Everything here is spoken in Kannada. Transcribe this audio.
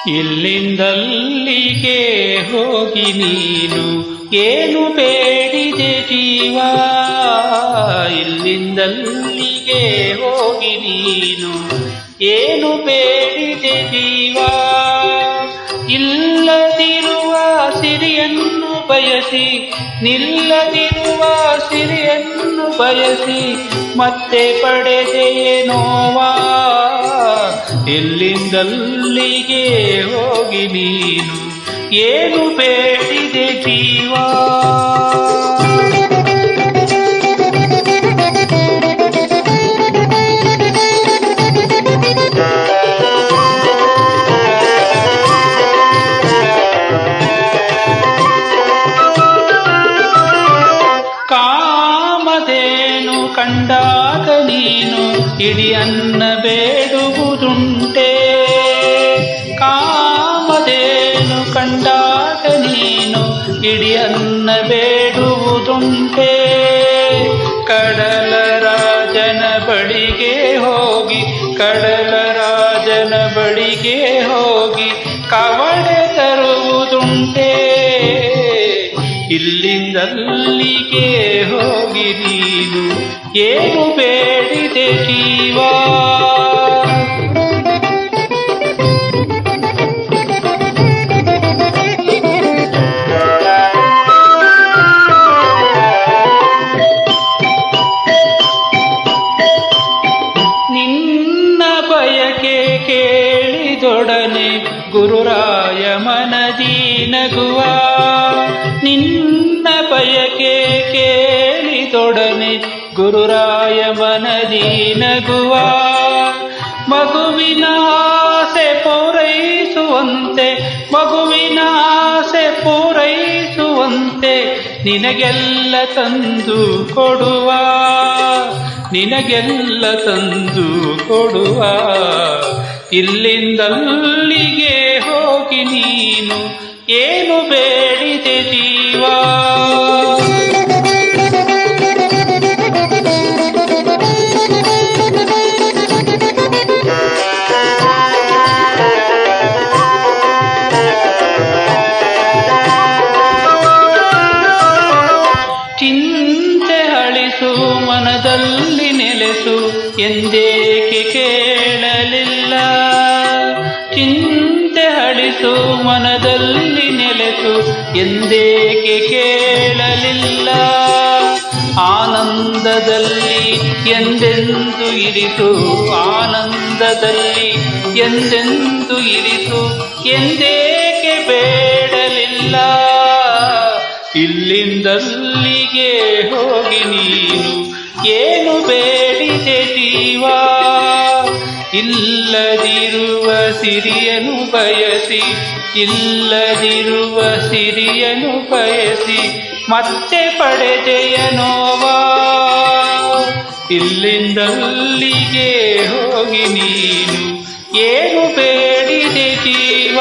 ಇಲ್ಲಿಂದಲ್ಲಿಗೆ ಹೋಗಿ ನೀನು ಏನು ಬೇಡಿದೆ ಜೀವ, ಇಲ್ಲಿಂದಲ್ಲಿಗೆ ಹೋಗಿ ನೀನು ಏನು ಬೇಡಿದೆ ಜೀವ. ಇಲ್ಲದಿರುವ ಸಿರಿಯನ್ನು ಬಯಸಿ, ನಿಲ್ಲದಿರುವ ಸಿರಿಯನ್ನು ಬಯಸಿ ಮತ್ತೆ ಪಡೆದೆಯೇ ನೋವಾ. ಇಲ್ಲಿಂದಲ್ಲಿಗೆ ಹೋಗಿ ನೀನು ಏನು ಬೇಡಿದೆ ಜೀವ. ಕಾಮಧೇನು ಕಂಡಾಗ ನೀನು ಇಡೀ ಅನ್ನ ಬೇಡುವುದುಂಟೆ, ಕಾಮಧೇನು ಕಂಡಾಗ ನೀನು ಇಡೀ ಅನ್ನ ಬೇಡುವುದುಂಟೆ. ಕಡಲ ರಾಜನ ಬಳಿಗೆ ಹೋಗಿ, ಕಡಲ ರಾಜನ ಬಳಿಗೆ ಹೋಗಿ ಕವಡೆ ತರುವುದುಂಟೆ. ಇಲ್ಲಿಂದಲ್ಲಿಗೆ ಹೋಗಿ ನೀನು ಏನು ಬೇಡಿದೆ ಜೀವ. ನಿನ್ನ ಬಯಕೆ ಕೇಳಿದೊಡನೆ ಗುರುರಾಯ ಮನದಿ ನಗುವ, ನಿನ್ನ ಬಯಕೆ ಕೇಳಿದೊಡನೆ ಗುರುರಾಯ ಮನದಿ ನಗುವ. ಮಗುವಿನ ಆಸೆ ಪೂರೈಸುವಂತೆ, ಮಗುವಿನ ಆಸೆ ಪೂರೈಸುವಂತೆ ನಿನಗೆಲ್ಲ ತಂದು ಕೊಡುವ, ನಿನಗೆಲ್ಲ ತಂದು ಕೊಡುವ. ಇಲ್ಲಿಂದಲ್ಲಿಗೆ ಹೋಗಿ ನೀನು ಏನು ಬೇಡಿದೆ ಜೀವ. ಚಿಂತೆ ಅಳಿಸು ಮನದಲ್ಲಿ ನೆಲೆಸು ಎಂದೇಕೆ ಕೇಳಲಿಲ್ಲ, ಚಿಂತೆ ಅಳಿಸು ಮನದಲ್ಲಿ ನೆಲೆಸು ಎಂದೇಕೆ ಕೇಳಲಿಲ್ಲ. ಆನಂದದಲ್ಲಿ ಎಂದೆಂದು ಇರಿಸು, ಆನಂದದಲ್ಲಿ ಎಂದೆಂದು ಇರಿಸು ಎಂದೇಕೆ ಬೇಡಲಿಲ್ಲ. ಇಲ್ಲಿಂದಲ್ಲಿಗೆ ಹೋಗಿ ನೀನು ಏನು ಬೇಡಿದೆ ಜೀವ. ಇಲ್ಲದಿರುವ ಸಿರಿಯನು ಬಯಸಿ, ಇಲ್ಲದಿರುವ ಸಿರಿಯನು ಬಯಸಿ ಮತ್ತೆ ಪಡೆದೆಯ ನೋವಾ. ಇಲ್ಲಿಂದಲ್ಲಿಗೆ ಹೋಗಿ ನೀನು ಏನು ಬೇಡಿದೆ ಜೀವ.